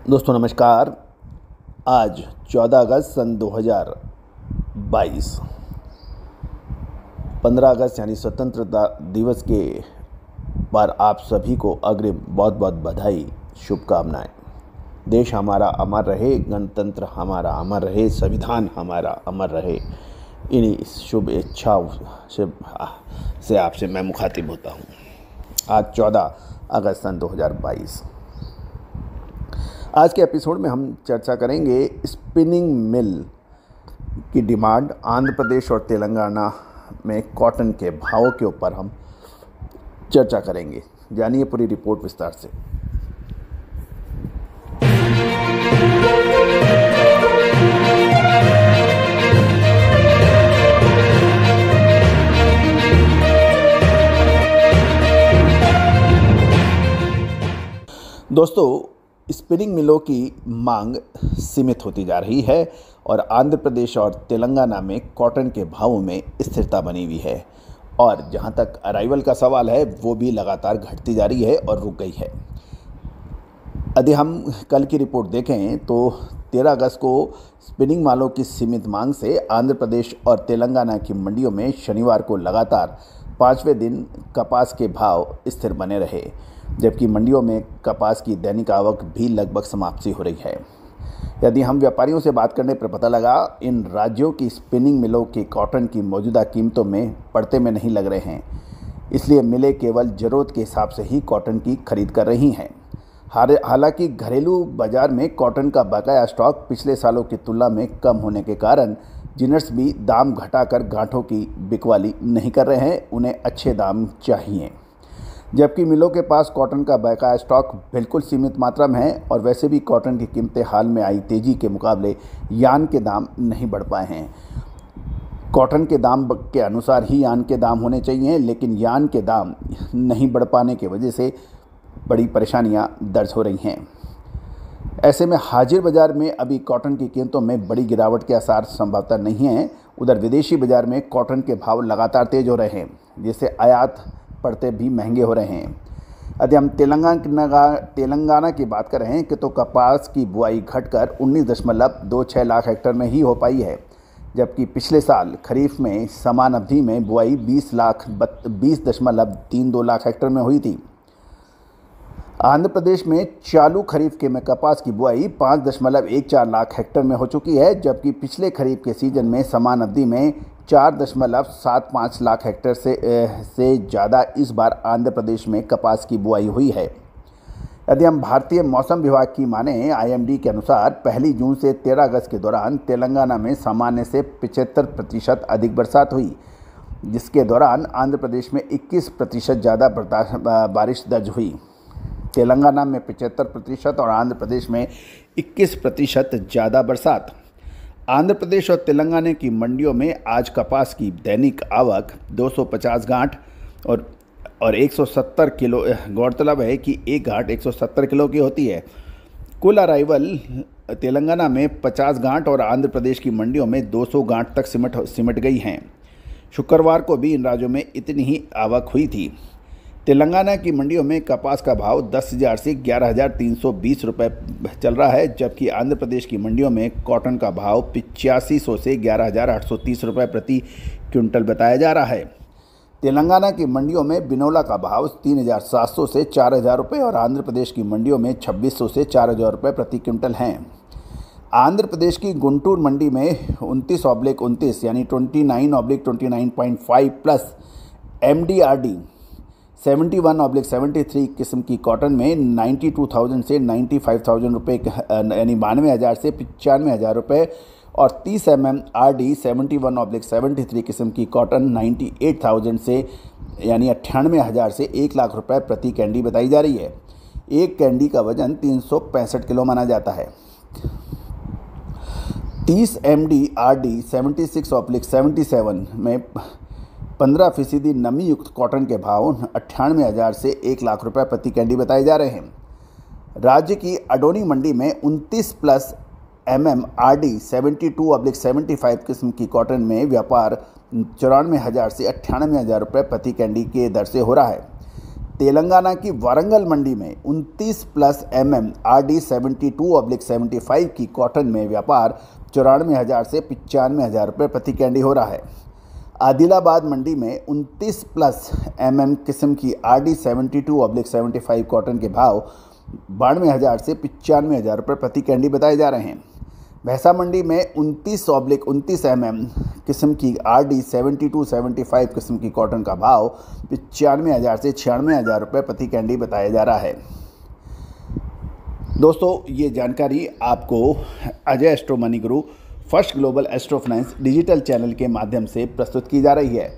दोस्तों नमस्कार। आज 14 अगस्त सन 2022 15 अगस्त यानी स्वतंत्रता दिवस के पर आप सभी को अग्रिम बहुत बहुत बधाई, शुभकामनाएं। देश हमारा अमर रहे, गणतंत्र हमारा अमर रहे, संविधान हमारा अमर रहे। इन्हीं शुभ इच्छाओं से आपसे मैं मुखातिब होता हूं। आज 14 अगस्त सन 2022। आज के एपिसोड में हम चर्चा करेंगे स्पिनिंग मिल की डिमांड, आंध्र प्रदेश और तेलंगाना में कॉटन के भाव के ऊपर हम चर्चा करेंगे। जानिए पूरी रिपोर्ट विस्तार से। दोस्तों, स्पिनिंग मिलों की मांग सीमित होती जा रही है और आंध्र प्रदेश और तेलंगाना में कॉटन के भावों में स्थिरता बनी हुई है और जहां तक अराइवल का सवाल है वो भी लगातार घटती जा रही है और रुक गई है। यदि हम कल की रिपोर्ट देखें तो 13 अगस्त को स्पिनिंग मालों की सीमित मांग से आंध्र प्रदेश और तेलंगाना की मंडियों में शनिवार को लगातार 5वें दिन कपास के भाव स्थिर बने रहे, जबकि मंडियों में कपास की दैनिक आवक भी लगभग समाप्ति हो रही है। यदि हम व्यापारियों से बात करने पर पता लगा, इन राज्यों की स्पिनिंग मिलों के कॉटन की मौजूदा कीमतों में पड़ते में नहीं लग रहे हैं, इसलिए मिलें केवल ज़रूरत के हिसाब से ही कॉटन की खरीद कर रही हैं। हालांकि घरेलू बाजार में कॉटन का बकाया स्टॉक पिछले सालों की तुलना में कम होने के कारण जिनर्स भी दाम घटाकर गांठों की बिकवाली नहीं कर रहे हैं, उन्हें अच्छे दाम चाहिए। जबकि मिलों के पास कॉटन का बकाया स्टॉक बिल्कुल सीमित मात्रा में है और वैसे भी कॉटन की कीमतें हाल में आई तेज़ी के मुकाबले यार्न के दाम नहीं बढ़ पाए हैं। कॉटन के दाम के अनुसार ही यार्न के दाम होने चाहिए, लेकिन यार्न के दाम नहीं बढ़ पाने की वजह से बड़ी परेशानियां दर्ज हो रही हैं। ऐसे में हाजिर बाज़ार में अभी कॉटन की कीमतों में बड़ी गिरावट के आसार संभवतः नहीं हैं। उधर विदेशी बाज़ार में कॉटन के भाव लगातार तेज़ हो रहे हैं, जिससे आयात पड़ते भी महंगे हो रहे हैं। यदि हम तेलंगाना की बात करें कि तो कपास की बुआई घटकर 19.26 लाख हेक्टेयर में ही हो पाई है, जबकि पिछले साल खरीफ में समान अवधि में बुआई 20.32 लाख हेक्टेयर में हुई थी। आंध्र प्रदेश में चालू खरीफ के में कपास की बुआई 5.14 लाख हेक्टेयर में हो चुकी है, जबकि पिछले खरीफ के सीजन में समान अवधि में 4.75 लाख हेक्टेयर से ज़्यादा इस बार आंध्र प्रदेश में कपास की बुआई हुई है। यदि हम भारतीय मौसम विभाग की माने IMD के अनुसार 1 जून से 13 अगस्त के दौरान तेलंगाना में सामान्य से 75% अधिक बरसात हुई, जिसके दौरान आंध्र प्रदेश में 21% ज़्यादा बारिश दर्ज हुई। तेलंगाना में 75% और आंध्र प्रदेश में 21% ज़्यादा बरसात। आंध्र प्रदेश और तेलंगाना की मंडियों में आज कपास की दैनिक आवक 250 गांठ और 170 किलो। गौरतलब है कि एक गांठ 170 किलो की होती है। कुल अराइवल तेलंगाना में 50 गांठ और आंध्र प्रदेश की मंडियों में 200 गांठ तक सिमट गई हैं। शुक्रवार को भी इन राज्यों में इतनी ही आवक हुई थी। तेलंगाना की मंडियों में कपास का भाव 10,000 से 11,320 रुपये चल रहा है, जबकि आंध्र प्रदेश की मंडियों में कॉटन का भाव 8500 से 11,830 रुपये प्रति क्विंटल बताया जा रहा है। तेलंगाना की मंडियों में बिनोला का भाव 3,700 से 4,000 रुपये और आंध्र प्रदेश की मंडियों में 2,600 से 4,000 रुपये प्रति क्विंटल हैं। आंध्र प्रदेश की गुंटूर मंडी में 29/29 यानी 29/29.5 प्लस MDRD 71/73 किस्म की कॉटन में 92,000 से 95,000 रुपये यानी 92,000 से 95,000 रुपये और 30 RD 71/73 किस्म की कॉटन 98,000 से यानी 98,000 से 1 लाख रुपये प्रति कैंडी बताई जा रही है। एक कैंडी का वजन 365 किलो माना जाता है। 30 MDRD 76/77 में 15% नमी युक्त कॉटन के भाव 98,000 से 1 लाख रुपये प्रति कैंडी बताए जा रहे हैं। राज्य की अडोनी मंडी में 29+ RD 72/75 किस्म की कॉटन में व्यापार 94,000 से 98,000 रुपये प्रति कैंडी के दर से हो रहा है। तेलंगाना की वारंगल मंडी में 29+ mm RD 72/75 की कॉटन में व्यापार 94,000 से 95,000 रुपये प्रति कैंडी हो रहा है। आदिलाबाद मंडी में 29+ mm किस्म की RD 72/75 कॉटन के भाव 92,000 से 95,000 रुपये प्रति कैंडी बताए जा रहे हैं। भैंसा मंडी में 29/29 mm किस्म की RD 72/75 किस्म की कॉटन का भाव 95,000 से 96,000 रुपये प्रति कैंडी बताया जा रहा है। दोस्तों, ये जानकारी आपको अजय एस्ट्रो मनी गुरु first global astro finance digital channel के माध्यम से प्रस्तुत की जा रही है।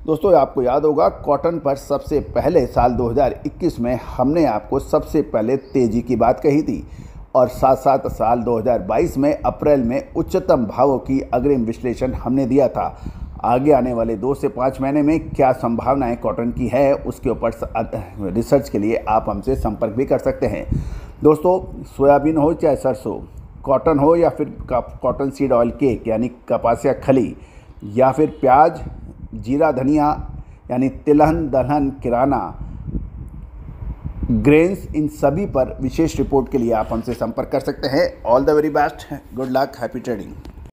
दोस्तों, आपको याद होगा कॉटन पर सबसे पहले साल 2021 में हमने आपको सबसे पहले तेज़ी की बात कही थी और साथ साथ साल 2022 में अप्रैल में उच्चतम भावों की अग्रिम विश्लेषण हमने दिया था। आगे आने वाले 2 से 5 महीने में क्या संभावनाएं कॉटन की है, उसके ऊपर रिसर्च के लिए आप हमसे संपर्क भी कर सकते हैं। दोस्तों, सोयाबीन हो चाहे सरसों, कॉटन हो या फिर कॉटन सीड ऑयल केक यानी कपासिया खली, या फिर प्याज, जीरा, धनिया यानी तिलहन, दलहन, किराना, ग्रेन्स, इन सभी पर विशेष रिपोर्ट के लिए आप हमसे संपर्क कर सकते हैं। All the very best, good luck, happy trading.